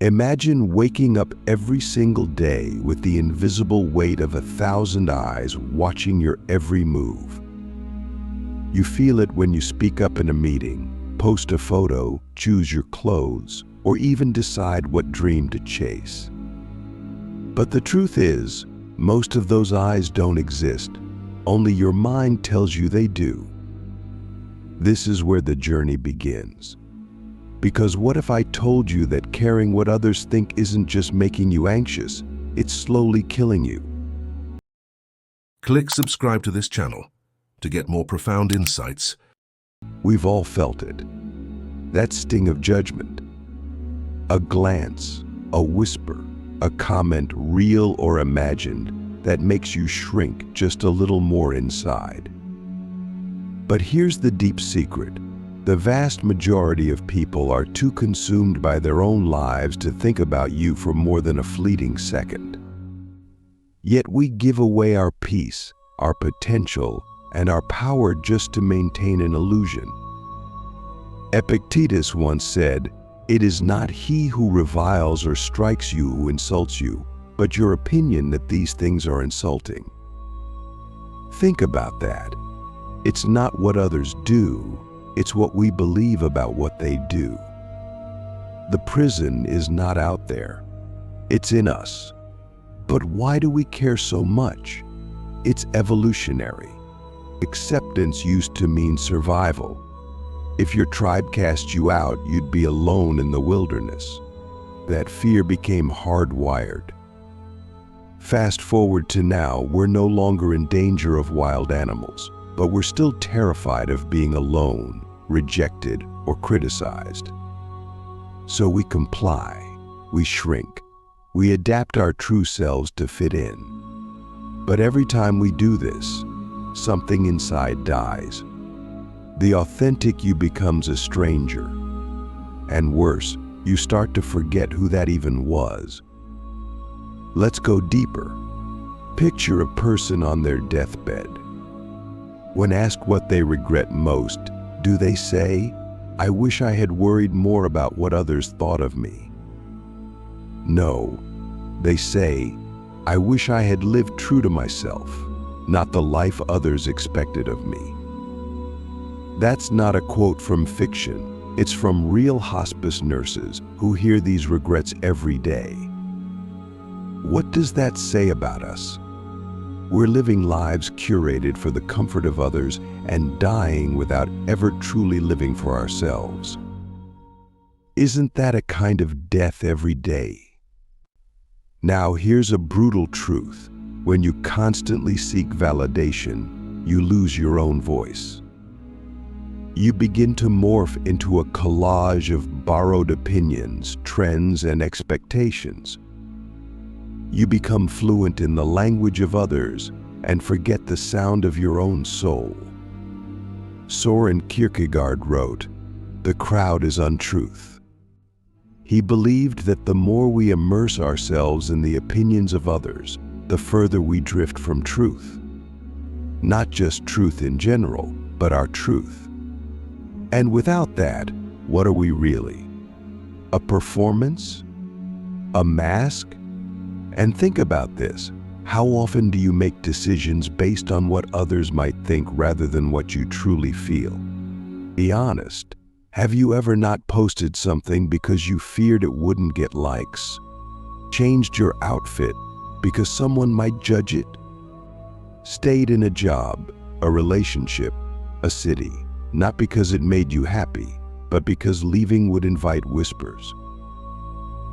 Imagine waking up every single day with the invisible weight of 1,000 eyes watching your every move. You feel it when you speak up in a meeting, post a photo, choose your clothes, or even decide what dream to chase. But the truth is, most of those eyes don't exist. Only your mind tells you they do. This is where the journey begins. Because what if I told you that caring what others think isn't just making you anxious, it's slowly killing you? Click subscribe to this channel to get more profound insights. We've all felt it. That sting of judgment. A glance, a whisper, a comment, real or imagined, that makes you shrink just a little more inside. But here's the deep secret. The vast majority of people are too consumed by their own lives to think about you for more than a fleeting second. Yet we give away our peace, our potential, and our power just to maintain an illusion. Epictetus once said, "It is not he who reviles or strikes you who insults you, but your opinion that these things are insulting." Think about that. It's not what others do. It's what we believe about what they do. The prison is not out there. It's in us. But why do we care so much? It's evolutionary. Acceptance used to mean survival. If your tribe cast you out, you'd be alone in the wilderness. That fear became hardwired. Fast forward to now, we're no longer in danger of wild animals, but we're still terrified of being alone, rejected, or criticized. So we comply, we shrink, we adapt our true selves to fit in. But every time we do this, something inside dies. The authentic you becomes a stranger. And worse, you start to forget who that even was. Let's go deeper. Picture a person on their deathbed. When asked what they regret most, do they say, "I wish I had worried more about what others thought of me"? No, they say, "I wish I had lived true to myself, not the life others expected of me." That's not a quote from fiction. It's from real hospice nurses who hear these regrets every day. What does that say about us? We're living lives curated for the comfort of others and dying without ever truly living for ourselves. Isn't that a kind of death every day? Now here's a brutal truth. When you constantly seek validation, you lose your own voice. You begin to morph into a collage of borrowed opinions, trends, and expectations. You become fluent in the language of others and forget the sound of your own soul. Soren Kierkegaard wrote, "The crowd is untruth." He believed that the more we immerse ourselves in the opinions of others, the further we drift from truth. Not just truth in general, but our truth. And without that, what are we really? A performance? A mask? And think about this. How often do you make decisions based on what others might think rather than what you truly feel? Be honest. Have you ever not posted something because you feared it wouldn't get likes? Changed your outfit because someone might judge it? Stayed in a job, a relationship, a city, not because it made you happy, but because leaving would invite whispers?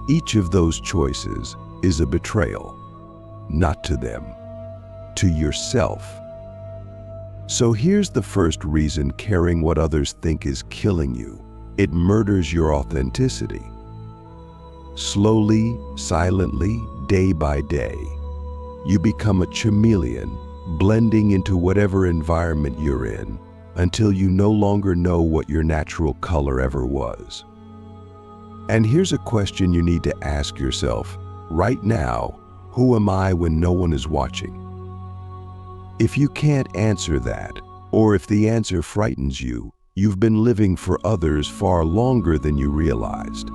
Each of those choices is a betrayal, not to them, to yourself. So here's the first reason caring what others think is killing you. It murders your authenticity. Slowly, silently, day by day, you become a chameleon, blending into whatever environment you're in, until you no longer know what your natural color ever was. And here's a question you need to ask yourself right now: who am I when no one is watching? If you can't answer that, or if the answer frightens you, you've been living for others far longer than you realized.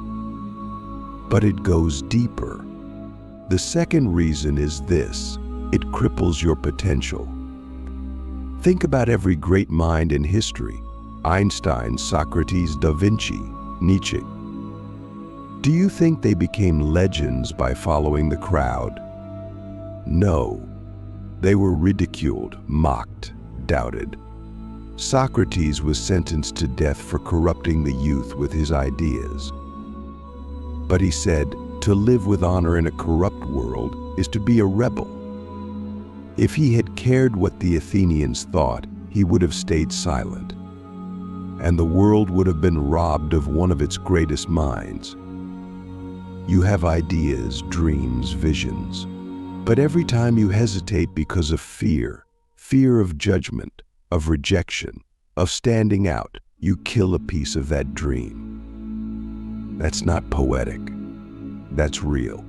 but it goes deeper. The second reason is this: it cripples your potential. Think about every great mind in history: Einstein, Socrates, Da Vinci, Nietzsche. Do you think they became legends by following the crowd? No. They were ridiculed, mocked, doubted. Socrates was sentenced to death for corrupting the youth with his ideas. But he said, to live with honor in a corrupt world is to be a rebel. If he had cared what the Athenians thought, he would have stayed silent, and the world would have been robbed of one of its greatest minds. You have ideas, dreams, visions, but every time you hesitate because of fear of judgment, of rejection, of standing out, you kill a piece of that dream. That's not poetic. That's real.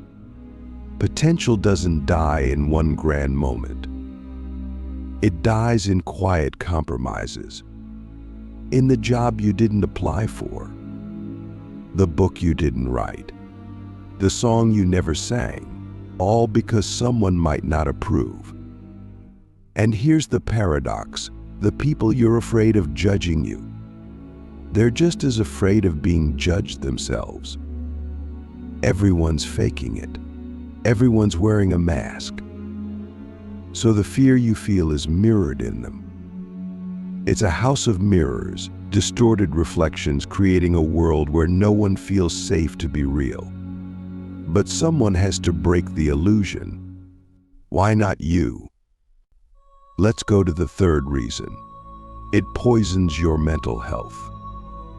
Potential doesn't die in one grand moment. It dies in quiet compromises. In the job you didn't apply for, the book you didn't write, the song you never sang, all because someone might not approve. And here's the paradox: the people you're afraid of judging you, they're just as afraid of being judged themselves. Everyone's faking it. Everyone's wearing a mask. So the fear you feel is mirrored in them. It's a house of mirrors, distorted reflections creating a world where no one feels safe to be real. But someone has to break the illusion. Why not you? Let's go to the third reason. It poisons your mental health.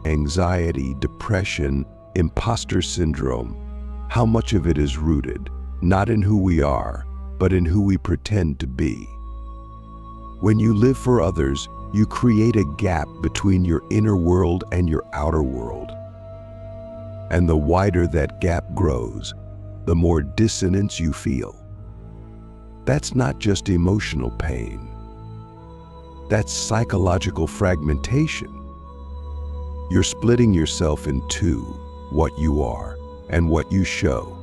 Anxiety, depression, imposter syndrome. How much of it is rooted, not in who we are, but in who we pretend to be? When you live for others, you create a gap between your inner world and your outer world. And the wider that gap grows, the more dissonance you feel. That's not just emotional pain. That's psychological fragmentation. You're splitting yourself in two: what you are and what you show.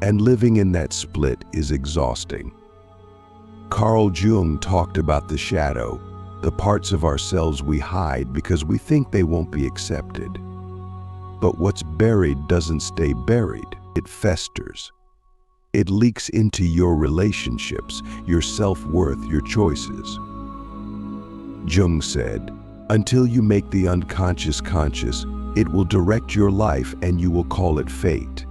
And living in that split is exhausting. Carl Jung talked about the shadow, the parts of ourselves we hide because we think they won't be accepted. But what's buried doesn't stay buried, it festers. It leaks into your relationships, your self-worth, your choices. Jung said, until you make the unconscious conscious, it will direct your life and you will call it fate.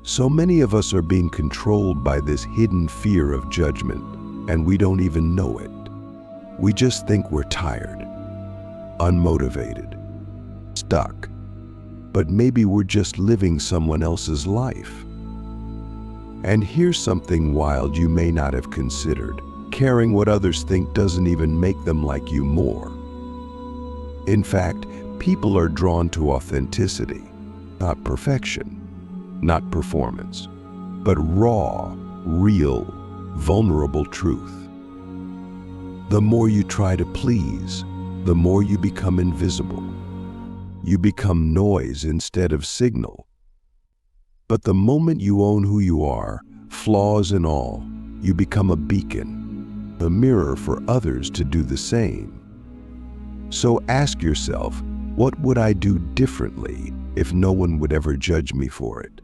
So many of us are being controlled by this hidden fear of judgment, and we don't even know it. We just think we're tired, unmotivated, stuck. But maybe we're just living someone else's life. And here's something wild you may not have considered. Caring what others think doesn't even make them like you more. In fact, people are drawn to authenticity, not perfection, not performance, but raw, real, vulnerable truth. The more you try to please, the more you become invisible. You become noise instead of signal. But the moment you own who you are, flaws and all, you become a beacon, a mirror for others to do the same. So ask yourself, what would I do differently if no one would ever judge me for it?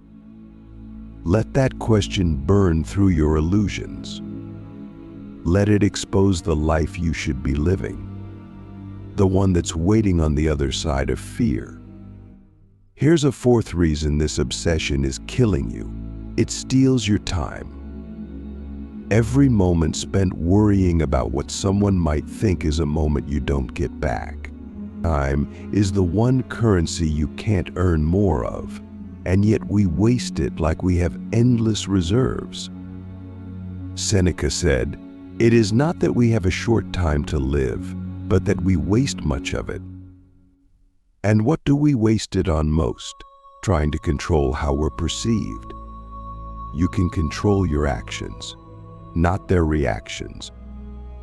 Let that question burn through your illusions. Let it expose the life you should be living, the one that's waiting on the other side of fear. Here's a fourth reason this obsession is killing you. It steals your time. Every moment spent worrying about what someone might think is a moment you don't get back. Time is the one currency you can't earn more of, and yet we waste it like we have endless reserves. Seneca said, "It is not that we have a short time to live, but that we waste much of it." And what do we waste it on most? Trying to control how we're perceived. You can control your actions, not their reactions.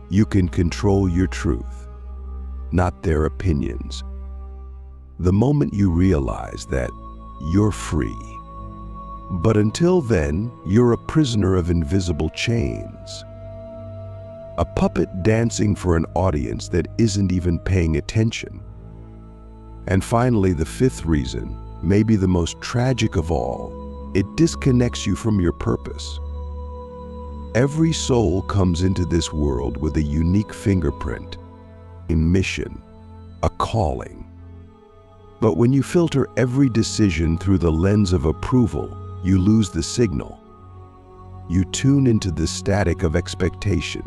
You can control your truth, not their opinions. The moment you realize that, you're free. But until then, you're a prisoner of invisible chains. A puppet dancing for an audience that isn't even paying attention. And finally, the fifth reason, maybe the most tragic of all, it disconnects you from your purpose. Every soul comes into this world with a unique fingerprint, a mission, a calling. But when you filter every decision through the lens of approval, you lose the signal. You tune into the static of expectation.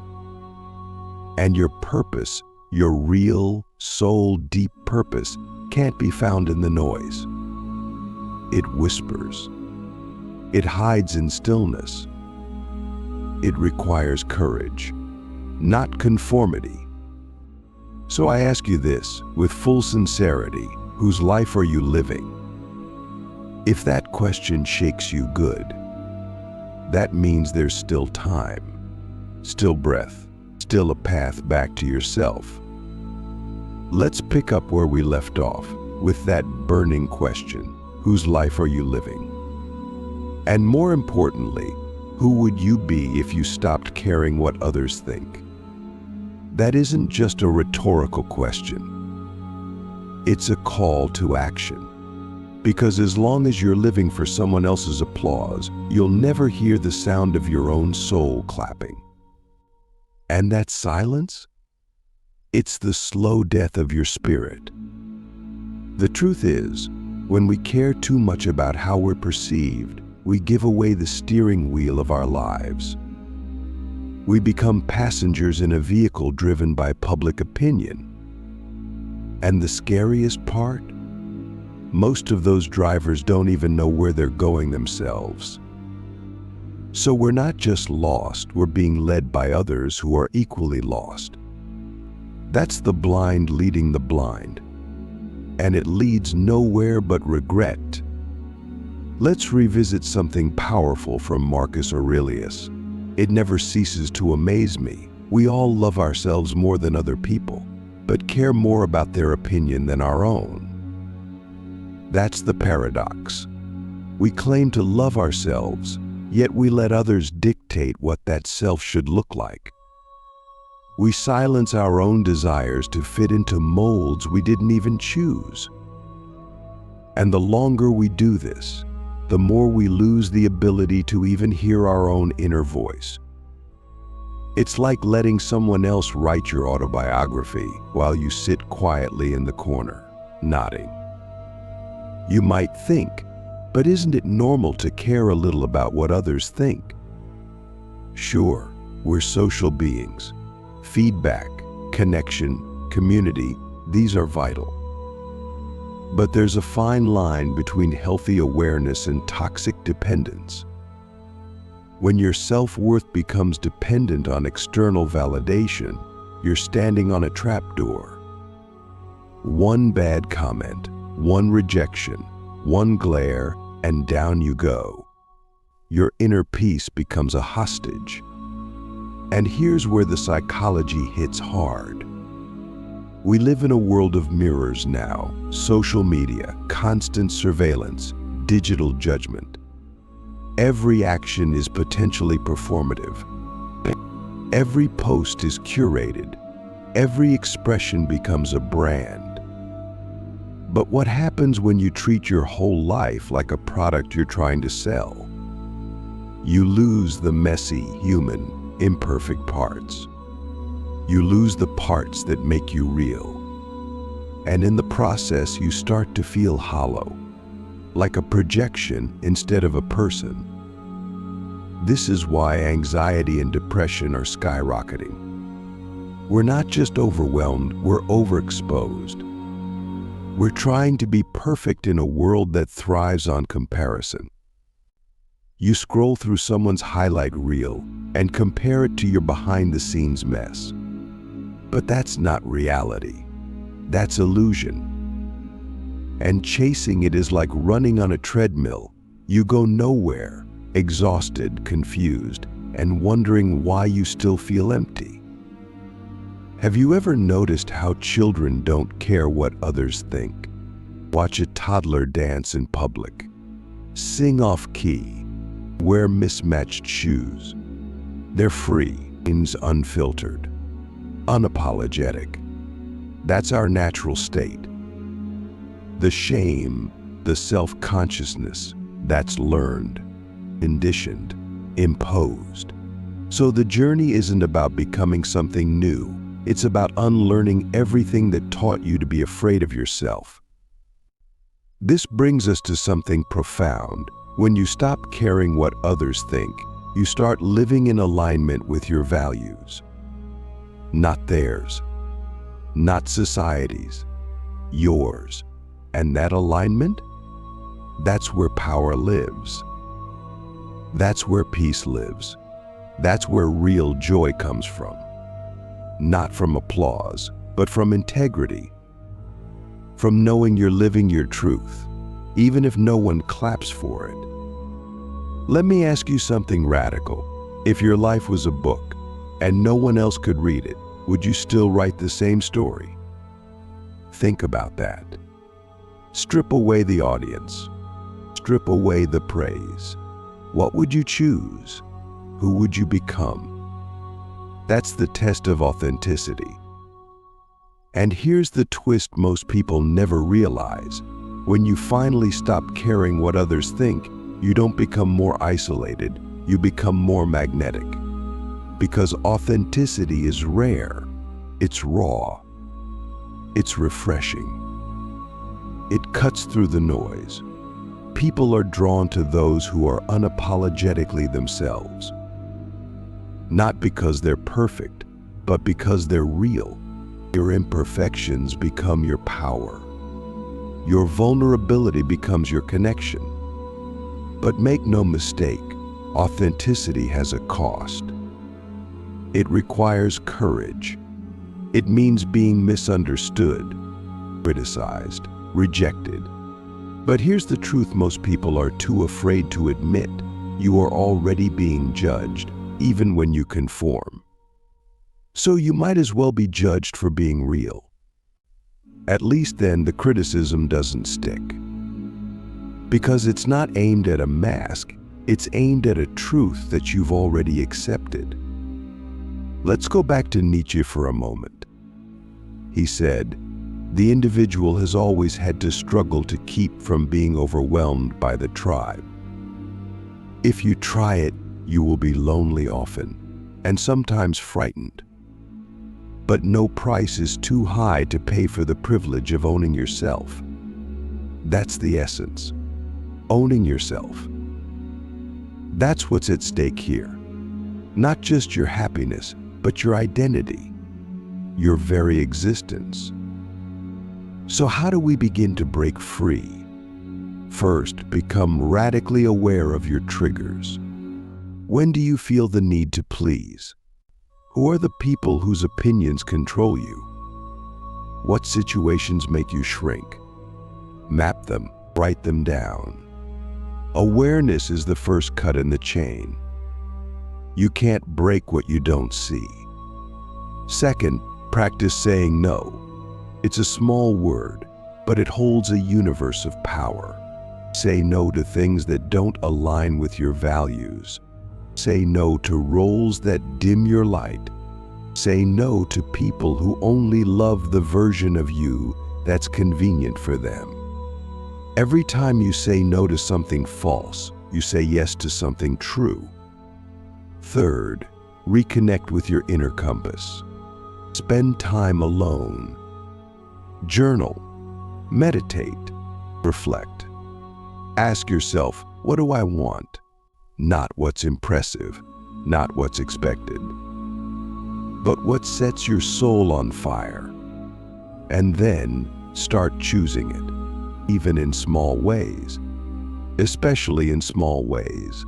And your purpose, your real, soul-deep purpose, can't be found in the noise. It whispers. It hides in stillness. It requires courage, not conformity. So I ask you this, with full sincerity, whose life are you living? If that question shakes you good, that means there's still time, still breath, still a path back to yourself. Let's pick up where we left off, with that burning question, whose life are you living? And more importantly, who would you be if you stopped caring what others think? That isn't just a rhetorical question. It's a call to action. Because as long as you're living for someone else's applause, you'll never hear the sound of your own soul clapping. And that silence? It's the slow death of your spirit. The truth is, when we care too much about how we're perceived, we give away the steering wheel of our lives. We become passengers in a vehicle driven by public opinion. And the scariest part? Most of those drivers don't even know where they're going themselves. So we're not just lost, we're being led by others who are equally lost. That's the blind leading the blind. And it leads nowhere but regret. Let's revisit something powerful from Marcus Aurelius. It never ceases to amaze me. We all love ourselves more than other people, but care more about their opinion than our own. That's the paradox. We claim to love ourselves, yet we let others dictate what that self should look like. We silence our own desires to fit into molds we didn't even choose. And the longer we do this, the more we lose the ability to even hear our own inner voice. It's like letting someone else write your autobiography while you sit quietly in the corner, nodding. You might think, but isn't it normal to care a little about what others think? Sure, we're social beings. Feedback, connection, community, these are vital. But there's a fine line between healthy awareness and toxic dependence. When your self-worth becomes dependent on external validation, you're standing on a trapdoor. One bad comment, one rejection, one glare, and down you go. Your inner peace becomes a hostage. And here's where the psychology hits hard. We live in a world of mirrors now, social media, constant surveillance, digital judgment. Every action is potentially performative. Every post is curated. Every expression becomes a brand. But what happens when you treat your whole life like a product you're trying to sell? You lose the messy, human, imperfect parts. You lose the parts that make you real. And in the process, you start to feel hollow, like a projection instead of a person. This is why anxiety and depression are skyrocketing. We're not just overwhelmed, we're overexposed. We're trying to be perfect in a world that thrives on comparison. You scroll through someone's highlight reel and compare it to your behind-the-scenes mess. But that's not reality. That's illusion. And chasing it is like running on a treadmill. You go nowhere, exhausted, confused, and wondering why you still feel empty. Have you ever noticed how children don't care what others think? Watch a toddler dance in public. Sing off key. Wear mismatched shoes. They're free, unfiltered, unapologetic. That's our natural state. The shame, the self-consciousness, that's learned, conditioned, imposed. So the journey isn't about becoming something new. It's about unlearning everything that taught you to be afraid of yourself. This brings us to something profound. When you stop caring what others think, you start living in alignment with your values. Not theirs, not society's, yours. And that alignment? That's where power lives. That's where peace lives. That's where real joy comes from. Not from applause, but from integrity. From knowing you're living your truth, even if no one claps for it. Let me ask you something radical. If your life was a book and no one else could read it, would you still write the same story? Think about that. Strip away the audience. Strip away the praise. What would you choose? Who would you become? That's the test of authenticity. And here's the twist most people never realize. When you finally stop caring what others think, you don't become more isolated, you become more magnetic. Because authenticity is rare, it's raw, it's refreshing. It cuts through the noise. People are drawn to those who are unapologetically themselves. Not because they're perfect, but because they're real. Your imperfections become your power. Your vulnerability becomes your connection. But make no mistake, authenticity has a cost. It requires courage. It means being misunderstood, criticized, rejected. But here's the truth most people are too afraid to admit. You are already being judged, even when you conform. So you might as well be judged for being real. At least then the criticism doesn't stick. Because it's not aimed at a mask, it's aimed at a truth that you've already accepted. Let's go back to Nietzsche for a moment. He said, "The individual has always had to struggle to keep from being overwhelmed by the tribe. If you try it, you will be lonely often, and sometimes frightened. But no price is too high to pay for the privilege of owning yourself." That's the essence. Owning yourself. That's what's at stake here. Not just your happiness, but your identity, your very existence. So how do we begin to break free? First, become radically aware of your triggers. When do you feel the need to please? Who are the people whose opinions control you? What situations make you shrink? Map them, write them down. Awareness is the first cut in the chain. You can't break what you don't see. Second, practice saying no. It's a small word, but it holds a universe of power. Say no to things that don't align with your values. Say no to roles that dim your light. Say no to people who only love the version of you that's convenient for them. Every time you say no to something false, you say yes to something true. Third, reconnect with your inner compass. Spend time alone. Journal, meditate, reflect. Ask yourself, what do I want? Not what's impressive, not what's expected, but what sets your soul on fire. And then start choosing it, even in small ways, especially in small ways.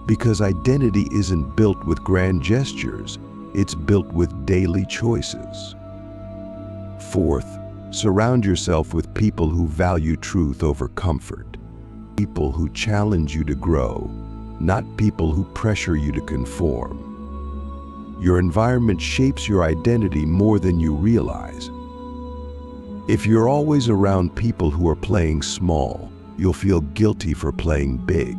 Because identity isn't built with grand gestures, it's built with daily choices. Fourth, surround yourself with people who value truth over comfort. People who challenge you to grow, not people who pressure you to conform. Your environment shapes your identity more than you realize. If you're always around people who are playing small, you'll feel guilty for playing big.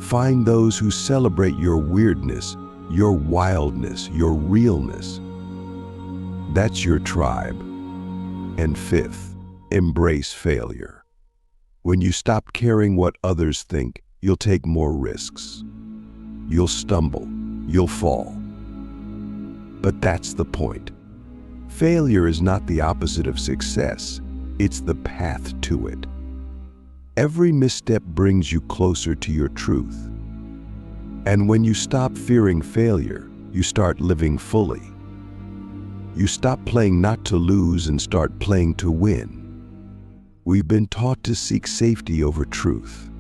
Find those who celebrate your weirdness, your wildness, your realness. That's your tribe. And fifth, embrace failure. When you stop caring what others think, you'll take more risks. You'll stumble, you'll fall. But that's the point. Failure is not the opposite of success, it's the path to it. Every misstep brings you closer to your truth. And when you stop fearing failure, you start living fully. You stop playing not to lose and start playing to win. We've been taught to seek safety over truth.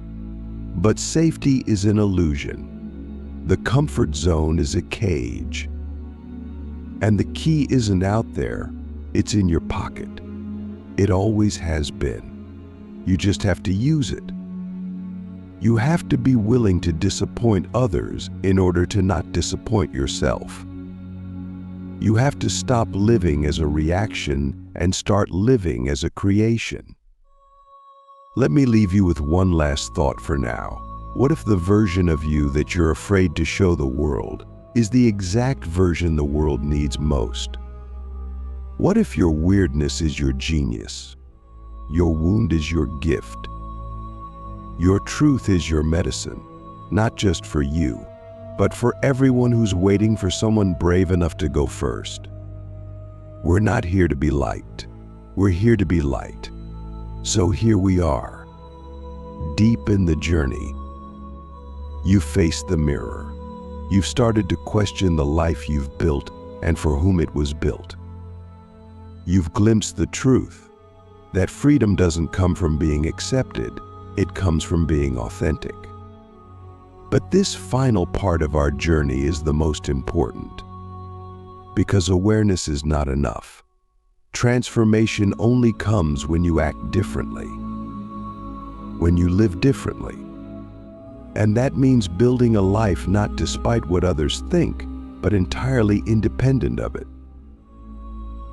But safety is an illusion. The comfort zone is a cage. And the key isn't out there, it's in your pocket. It always has been. You just have to use it. You have to be willing to disappoint others in order to not disappoint yourself. You have to stop living as a reaction and start living as a creation. Let me leave you with one last thought for now. What if the version of you that you're afraid to show the world is the exact version the world needs most? What if your weirdness is your genius? Your wound is your gift. Your truth is your medicine, not just for you, but for everyone who's waiting for someone brave enough to go first. We're not here to be liked. We're here to be light. So here we are, deep in the journey. You face the mirror. You've started to question the life you've built and for whom it was built. You've glimpsed the truth, that freedom doesn't come from being accepted, it comes from being authentic. But this final part of our journey is the most important, because awareness is not enough. Transformation only comes when you act differently, when you live differently. And that means building a life not despite what others think, but entirely independent of it.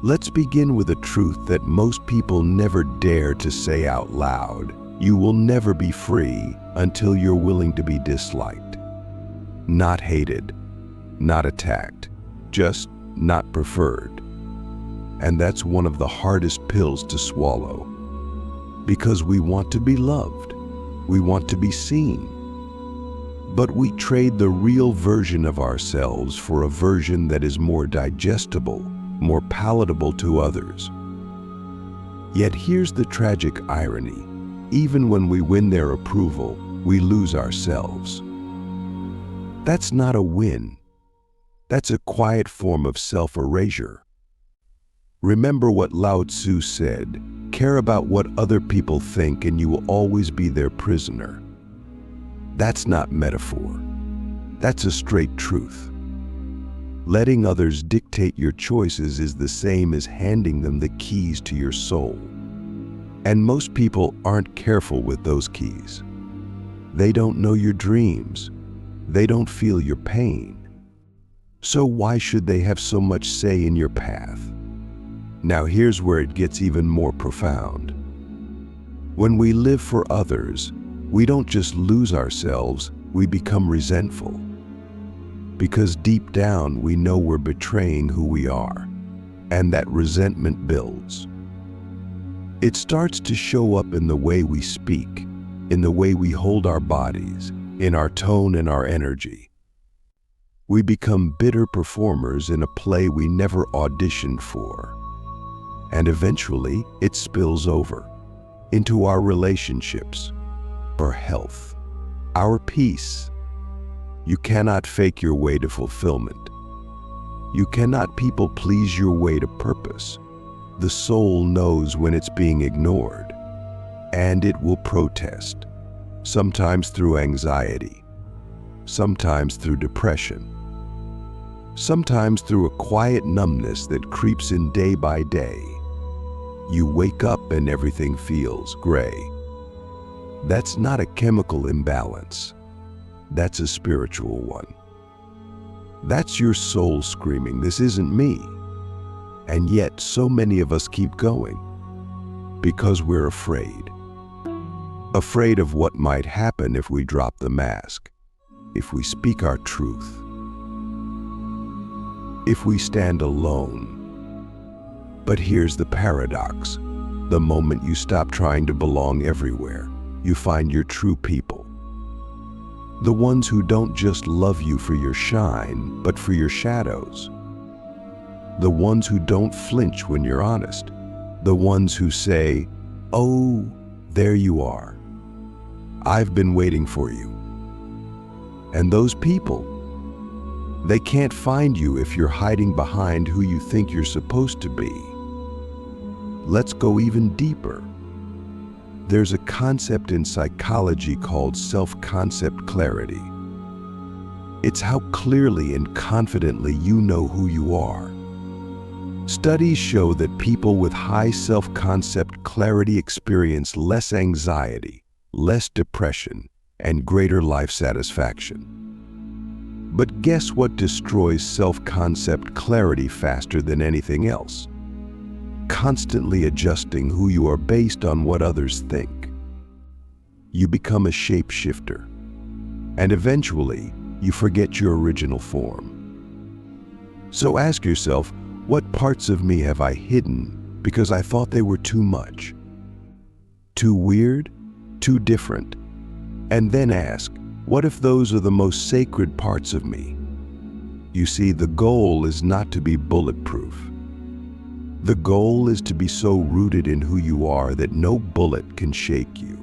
Let's begin with a truth that most people never dare to say out loud. You will never be free until you're willing to be disliked. Not hated, not attacked, just not preferred. And that's one of the hardest pills to swallow. Because we want to be loved, we want to be seen. But we trade the real version of ourselves for a version that is more digestible, more palatable to others. Yet here's the tragic irony. Even when we win their approval, we lose ourselves. That's not a win. That's a quiet form of self-erasure. Remember what Lao Tzu said, care about what other people think and you will always be their prisoner. That's not metaphor. That's a straight truth. Letting others dictate your choices is the same as handing them the keys to your soul. And most people aren't careful with those keys. They don't know your dreams. They don't feel your pain. So why should they have so much say in your path? Now here's where it gets even more profound. When we live for others, we don't just lose ourselves, we become resentful. Because deep down we know we're betraying who we are, and that resentment builds. It starts to show up in the way we speak, in the way we hold our bodies, in our tone and our energy. We become bitter performers in a play we never auditioned for. And eventually, it spills over into our relationships, our health, our peace. You cannot fake your way to fulfillment. You cannot people please your way to purpose. The soul knows when it's being ignored, and it will protest, sometimes through anxiety, sometimes through depression, sometimes through a quiet numbness that creeps in day by day. You wake up and everything feels gray. That's not a chemical imbalance. That's a spiritual one. That's your soul screaming, "This isn't me." And yet so many of us keep going because we're afraid. Afraid of what might happen if we drop the mask, if we speak our truth, if we stand alone. But here's the paradox. The moment you stop trying to belong everywhere, you find your true people. The ones who don't just love you for your shine, but for your shadows. The ones who don't flinch when you're honest. The ones who say, "Oh, there you are. I've been waiting for you." And those people, they can't find you if you're hiding behind who you think you're supposed to be. Let's go even deeper. There's a concept in psychology called self-concept clarity. It's how clearly and confidently you know who you are. Studies show that people with high self-concept clarity experience less anxiety, less depression, and greater life satisfaction. But guess what destroys self-concept clarity faster than anything else? Constantly adjusting who you are based on what others think. You become a shapeshifter, and eventually you forget your original form. So ask yourself, what parts of me have I hidden because I thought they were too much? Too weird? Too different? And then ask, what if those are the most sacred parts of me? You see, the goal is not to be bulletproof. The goal is to be so rooted in who you are that no bullet can shake you.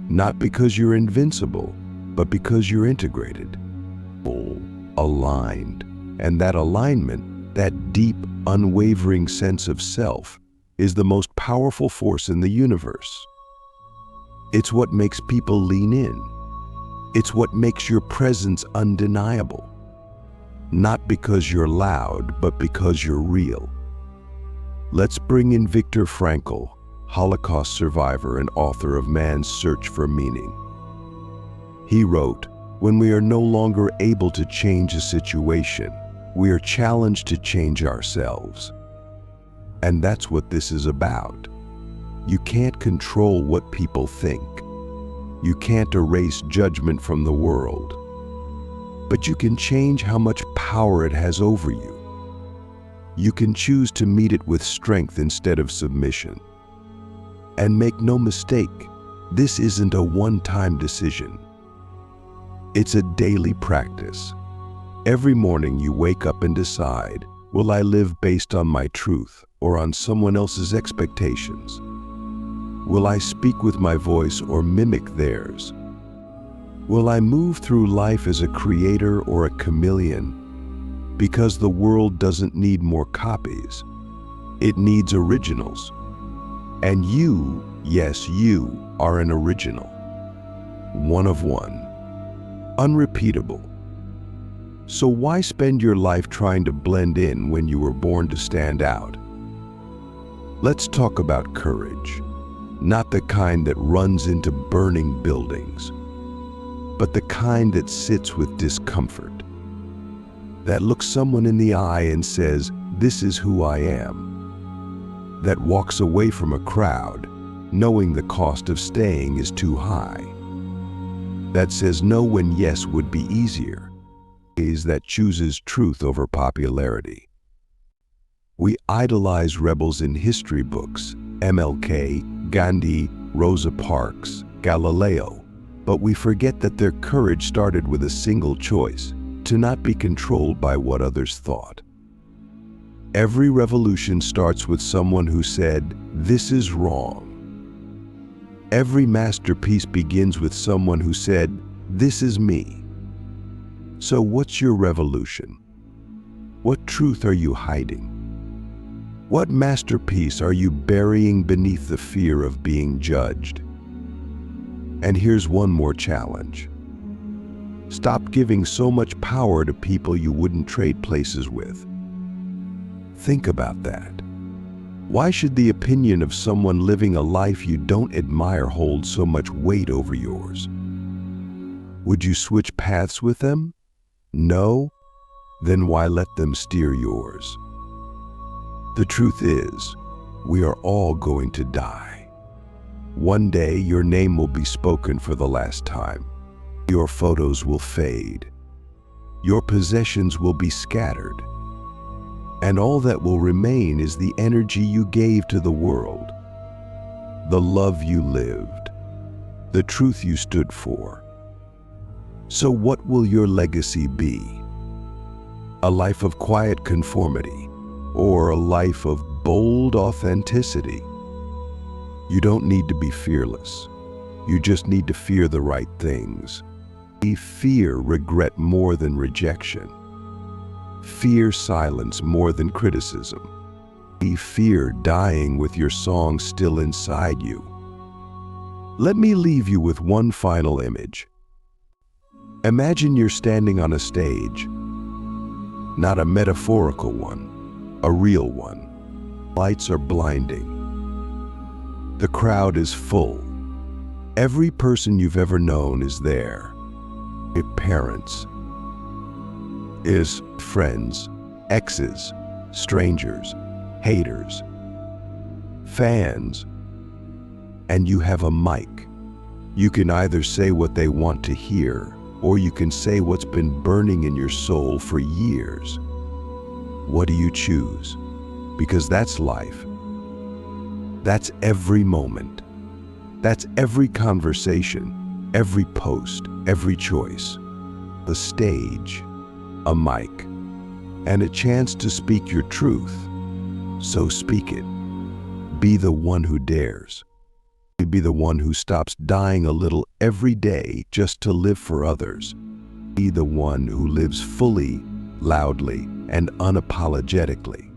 Not because you're invincible, but because you're integrated, aligned. And that alignment, that deep, unwavering sense of self, is the most powerful force in the universe. It's what makes people lean in. It's what makes your presence undeniable. Not because you're loud, but because you're real. Let's bring in Viktor Frankl, Holocaust survivor and author of Man's Search for Meaning. He wrote, "When we are no longer able to change a situation, we are challenged to change ourselves." And that's what this is about. You can't control what people think. You can't erase judgment from the world. But you can change how much power it has over you. You can choose to meet it with strength instead of submission. And make no mistake, this isn't a one-time decision. It's a daily practice. Every morning you wake up and decide, will I live based on my truth or on someone else's expectations? Will I speak with my voice or mimic theirs? Will I move through life as a creator or a chameleon? Because the world doesn't need more copies. It needs originals. And you, yes, you are an original. One of one. Unrepeatable. So why spend your life trying to blend in when you were born to stand out? Let's talk about courage. Not the kind that runs into burning buildings, but the kind that sits with discomfort. That looks someone in the eye and says, "This is who I am." That walks away from a crowd, knowing the cost of staying is too high. That says no when yes would be easier. That chooses truth over popularity. We idolize rebels in history books, MLK, Gandhi, Rosa Parks, Galileo, but we forget that their courage started with a single choice: to not be controlled by what others thought. Every revolution starts with someone who said, "This is wrong." Every masterpiece begins with someone who said, "This is me." So what's your revolution? What truth are you hiding? What masterpiece are you burying beneath the fear of being judged? And here's one more challenge. Stop giving so much power to people you wouldn't trade places with. Think about that. Why should the opinion of someone living a life you don't admire hold so much weight over yours? Would you switch paths with them? No? Then why let them steer yours? The truth is, we are all going to die. One day, your name will be spoken for the last time. Your photos will fade. Your possessions will be scattered. And all that will remain is the energy you gave to the world, the love you lived, the truth you stood for. So what will your legacy be? A life of quiet conformity, or a life of bold authenticity? You don't need to be fearless. You just need to fear the right things. Fear regret more than rejection. Fear silence more than criticism. Fear dying with your song still inside you. Let me leave you with one final image. Imagine you're standing on a stage, not a metaphorical one, a real one. Lights are blinding. The crowd is full. Every person you've ever known is there. Your parents, friends, exes, strangers, haters, fans, and you have a mic. You can either say what they want to hear, or you can say what's been burning in your soul for years. What do you choose? Because that's life. That's every moment. That's every conversation, every post, every choice. The stage, a mic, and a chance to speak your truth. So speak it. Be the one who dares. Be the one who stops dying a little every day just to live for others. Be the one who lives fully, loudly, and unapologetically.